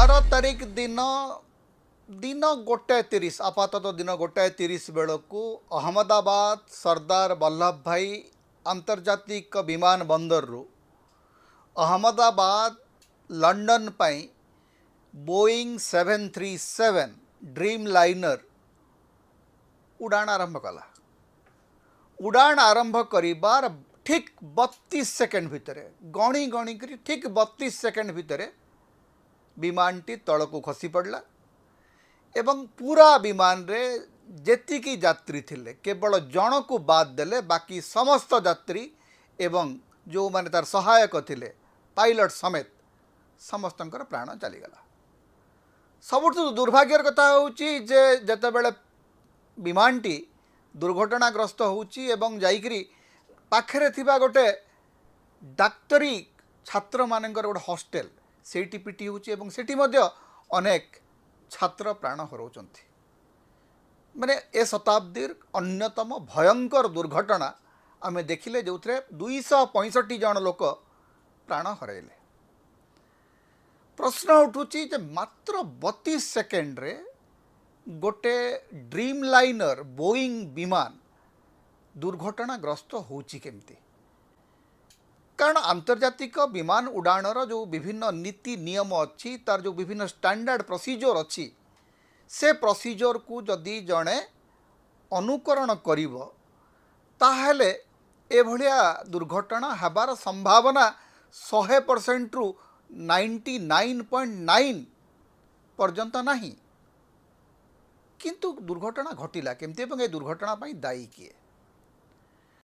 12 तारिख दिन दिन 1:30 आपातत दिन 1:30 बेलू अहमदाबाद सरदार वल्लभ भाई आंतर्जातिक विमान बंदर रु अहमदाबाद लंडन पाई बोइंग 737 ड्रीम लाइनर उड़ान आरंभ कला। उड़ान आरंभ करिबार ठीक 32 सेकेंड भितर गणी गणी करी ठीक 32 सेकेंड भितर विमानटी तलकू खसी पड़ला एवं पूरा विमान रे जेतिकी यात्री थिले केवल जन को बाद देले बाकी समस्त यात्री एवं जो माने तार सहायक थिले पायलट समेत समस्तंकर प्राण चलीगला। सबुठ दुर्भाग्यर कथा होची जे जतेबेले विमानटी दुर्घटनाग्रस्त होची एवं जाइकरी पाखरे थिबा गोटे डाक्तरी छात्र मानकर गोटे हॉस्टेल सेठी पिटी होची एवं सेठी मध्य अनेक छात्र प्राण हरौचंती। माने ए शताब्दीर अन्यतम भयंकर दुर्घटना आमे देखिले जो 265 जन लोक प्राण हरैले। प्रश्न उठुची जे मात्र 32 सेकेंड रे गोटे ड्रीम लाइनर बोइंग विमान दुर्घटनाग्रस्त होची केमती। कारण आंतर्जातिक विमान उड़ाणर जो विभिन्न नीति नियम अच्छी तार जो विभिन्न स्टैंडर्ड प्रोसीजर अच्छी से प्रोसीजर को जदि जड़े अनुकरण करिवो ताहले एभलिया दुर्घटना हबार संभावना 100% रु 99.9 पर्यंत नहीं। किंतु दुर्घटना घटिला केमती एवं ए दुर्घटना दायी किए।